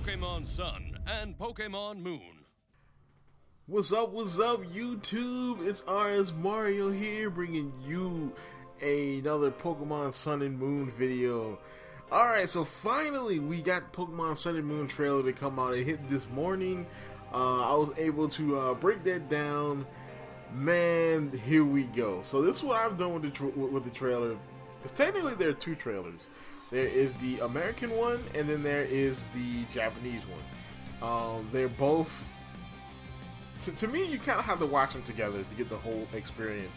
Pokemon Sun and Pokemon Moon. What's up, YouTube? It's RSMario here, bringing you another Pokemon Sun and Moon video. Alright, so finally we got Pokemon Sun and Moon trailer to come out. It hit this morning. I was able to break that down. Man, here we go. So this is what I've done with the trailer. Because technically there are two trailers. There is the American one, and then there is the Japanese one. They're both... To me, you kind of have to watch them together to get the whole experience.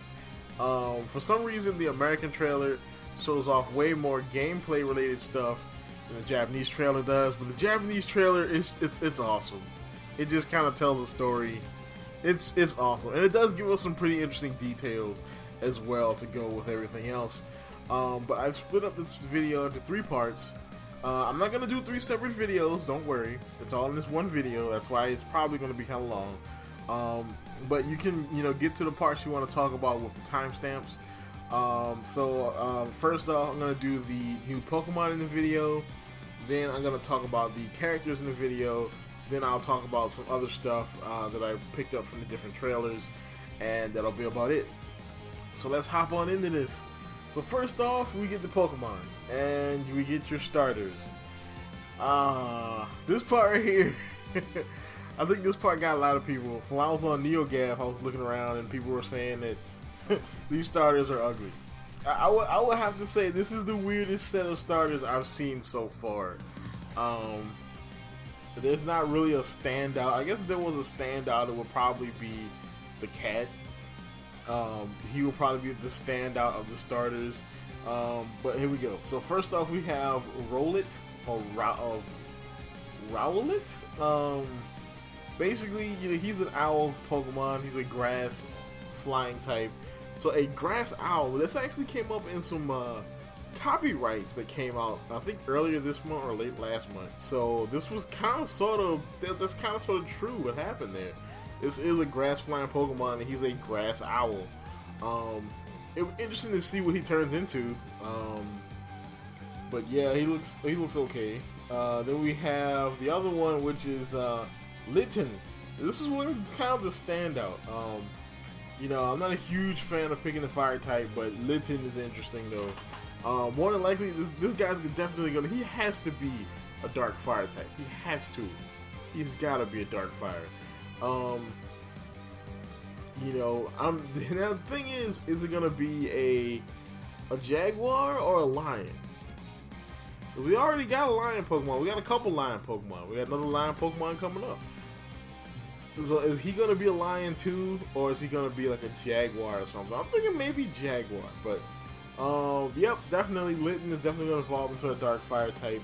For some reason, the American trailer shows off way more gameplay-related stuff than the Japanese trailer does. But the Japanese trailer it's awesome. It just kind of tells a story. It's awesome, and it does give us some pretty interesting details as well to go with everything else. But I've split up this video into 3 parts. I'm not going to do 3 separate videos, don't worry. It's all in this one video, that's why it's probably going to be kind of long. But you can, get to the parts you want to talk about with the timestamps. First off, I'm going to do the new Pokemon in the video. Then I'm going to talk about the characters in the video. Then I'll talk about some other stuff that I picked up from the different trailers. And that'll be about it. So let's hop on into this. So first off, we get the Pokemon, and we get your starters. This part right here, I think this part got a lot of people. When I was on NeoGaf, I was looking around, and people were saying that these starters are ugly. I would have to say this is the weirdest set of starters I've seen so far. There's not really a standout. I guess if there was a standout, it would probably be the cat. He will probably be the standout of the starters. But here we go. So first off, we have Rowell or Rowell. Basically, he's an owl Pokemon. He's a grass flying type. So a grass owl. This actually came up in some copyrights that came out, I think earlier this month or late last month. So this was kind of sort of true what happened there. This is a grass flying Pokemon, and he's a grass owl. It was interesting to see what he turns into. But yeah, he looks okay. Then we have the other one, which is Linton. This is one kind of the standout. I'm not a huge fan of picking the fire type, but Linton is interesting though. More than likely, this guy's definitely he has to be a dark fire type. He has to. He's got to be a dark fire. Now the thing is it gonna be a jaguar or a lion? Because we already got a lion Pokemon. We got a couple lion Pokemon. We got another lion Pokemon coming up. So is he gonna be a lion too, or is he gonna be like a jaguar or something? I'm thinking maybe jaguar, but yep, definitely Linton is definitely gonna evolve into a dark fire type.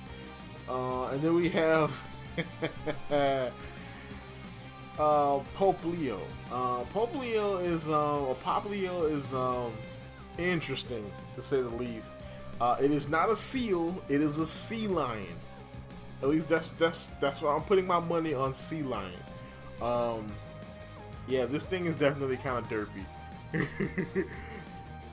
And then we have Popplio. Popplio is interesting to say the least. It is not a seal, it is a sea lion. At least that's why I'm putting my money on sea lion. Yeah, this thing is definitely kind of derpy.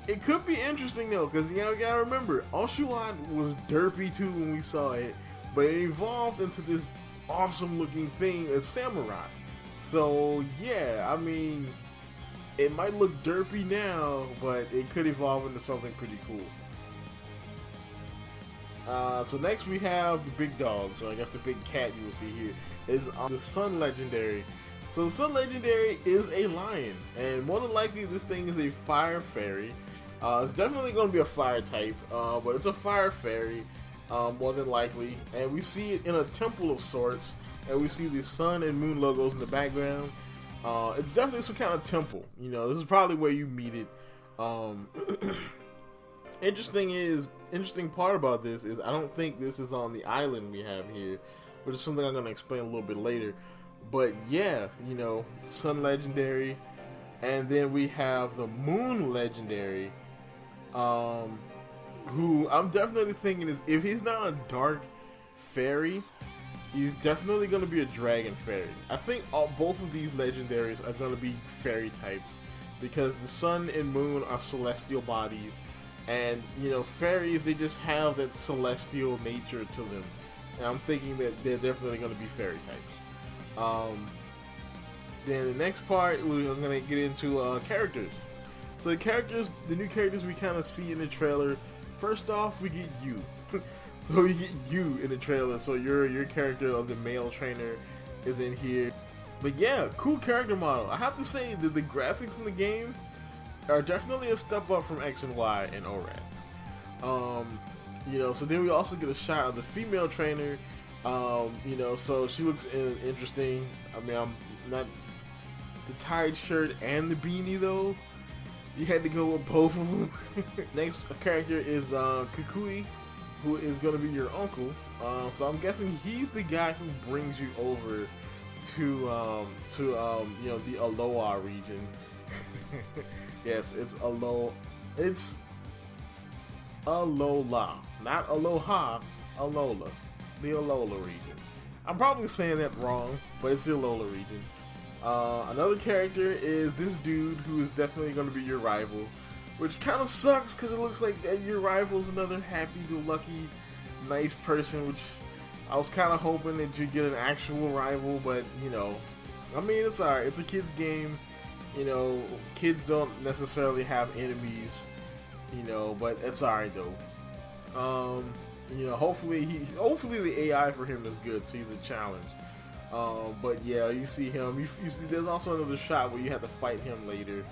It could be interesting though, because you gotta remember, Oshawott was derpy too when we saw it, but it evolved into this awesome looking thing as Samurai. So yeah, I mean, it might look derpy now, but it could evolve into something pretty cool. So next we have the big dog, so I guess the big cat you will see here, is the Sun Legendary. So the Sun Legendary is a lion, and more than likely this thing is a fire fairy. It's definitely going to be a fire type, but it's a fire fairy, more than likely, and we see it in a temple of sorts. And we see the sun and moon logos in the background. It's definitely some kind of temple. This is probably where you meet it. Interesting part about this is I don't think this is on the island we have here, which is something I'm going to explain a little bit later. But yeah, Sun Legendary. And then we have the Moon Legendary, who I'm definitely thinking is, if he's not a dark fairy, he's definitely going to be a dragon fairy. I think both of these legendaries are going to be fairy types, because the sun and moon are celestial bodies, and fairies, they just have that celestial nature to them. and I'm thinking that they're definitely going to be fairy types. Then the next part, we're going to get into characters. So the new characters we kind of see in the trailer. First off, we get you. So we get you in the trailer. So your character of the male trainer is in here. But yeah, cool character model. I have to say that the graphics in the game are definitely a step up from X and Y and ORAS. You know, so then we also get a shot of the female trainer. You know, so she looks interesting. I mean, I'm not the tied shirt and the beanie though. You had to go with both of them. Next character is Kakui, who is going to be your uncle. So I'm guessing he's the guy who brings you over to you know, the Aloha region. Yes, it's Alola, not Aloha, Alola, the Alola region. I'm probably saying that wrong, but it's the Alola region. Another character is this dude who is definitely going to be your rival, which kind of sucks because it looks like that your rival is another happy-go-lucky, nice person, which I was kind of hoping that you'd get an actual rival, but, you know, I mean, it's alright. It's a kid's game. You know, kids don't necessarily have enemies, you know, but it's alright, though. You know, hopefully the AI for him is good, so he's a challenge. But yeah, you see him. You see, there's also another shot where you have to fight him later,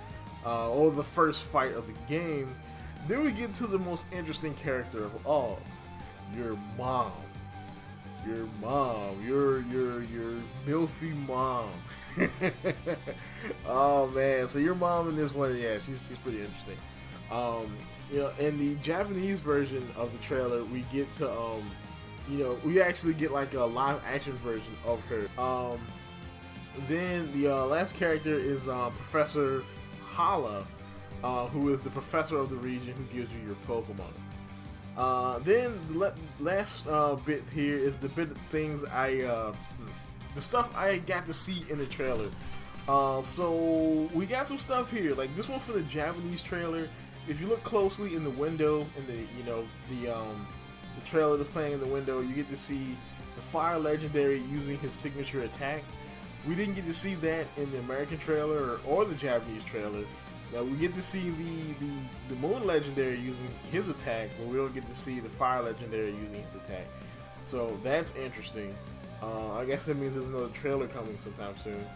or the first fight of the game. Then we get to the most interesting character of all, your mom. Your milfy mom. Oh man, so your mom in this one, yeah, she's pretty interesting. You know, in the Japanese version of the trailer, we get to you know, we actually get like a live action version of her. Then the last character is Professor Holla, who is the professor of the region who gives you your Pokemon. Then the last bit here is the bit of things the stuff I got to see in the trailer. So we got some stuff here, like this one for the Japanese trailer. If you look closely in the window, in the, you know, the trailer that's playing in the window, you get to see the Fire Legendary using his signature attack. We didn't get to see that in the American trailer or the Japanese trailer. Now we get to see the Moon Legendary using his attack, but we don't get to see the Fire Legendary using his attack. So that's interesting. I guess that means there's another trailer coming sometime soon.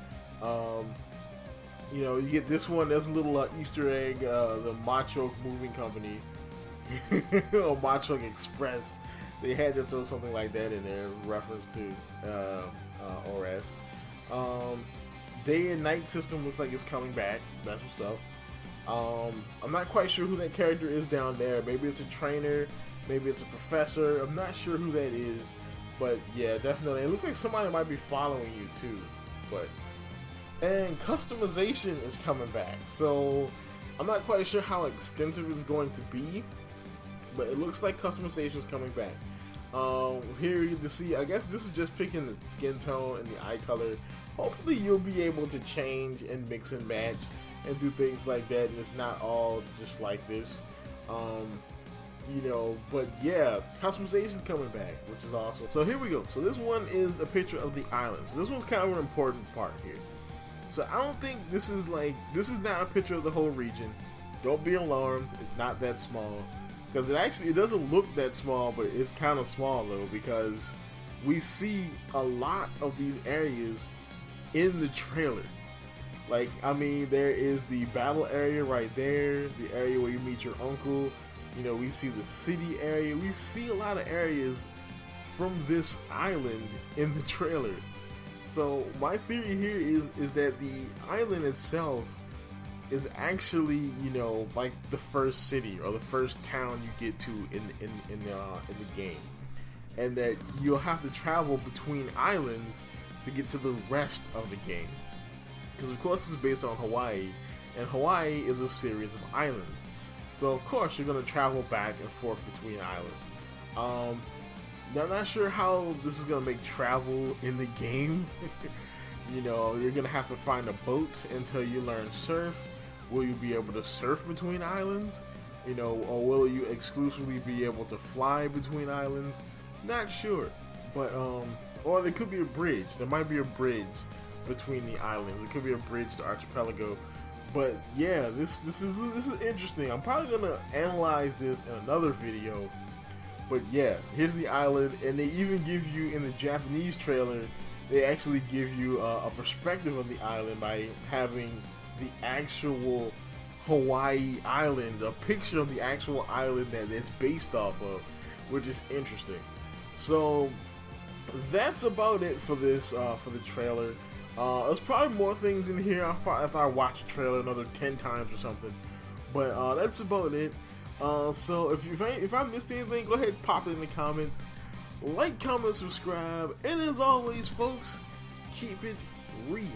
You know, you get this one. There's a little Easter egg. The Machoke Moving Company or Machoke Express. They had to throw something like that in there, in reference to ORAS. Day and night system looks like it's coming back. That's what's up. I'm not quite sure who that character is down there. Maybe it's a trainer, maybe it's a professor. I'm not sure who that is, but yeah, definitely. It looks like somebody might be following you too. And customization is coming back. So I'm not quite sure how extensive it's going to be, but it looks like customization is coming back. Here you can see, I guess this is just picking the skin tone and the eye color. Hopefully you'll be able to change and mix and match and do things like that, and it's not all just like this. You know, but yeah, customization's coming back, which is awesome. So here we go. So this one is a picture of the island. So this one's kind of an important part here. So I don't think this is not a picture of the whole region. Don't be alarmed. It's not that small. Because it doesn't look that small, but it's kind of small though, because we see a lot of these areas in the trailer. Like, I mean, there is the battle area right there, the area where you meet your uncle. You know, we see the city area. We see a lot of areas from this island in the trailer. So my theory here is that the island itself is actually, you know, like the first city or the first town you get to in the game, and that you'll have to travel between islands to get to the rest of the game. Because of course this is based on Hawaii, and Hawaii is a series of islands. So of course you're going to travel back and forth between islands. Now, I'm not sure how this is going to make travel in the game. You know, you're going to have to find a boat until you learn surf. Will you be able to surf between islands? You know, or will you exclusively be able to fly between islands? Not sure. but or there could be a bridge. There might be a bridge between the islands. It could be a bridge to archipelago. But yeah, this is interesting. I'm probably gonna analyze this in another video. But yeah, here's the island, and they even give you in the Japanese trailer. They actually give you a perspective of the island by having the actual Hawaii island, a picture of the actual island that it's based off of, which is interesting. So that's about it for this for the trailer. There's probably more things in here if I watch the trailer another 10 times or something. But that's about it. So if I missed anything, go ahead and pop it in the comments. Like, comment, subscribe, and as always, folks, keep it real.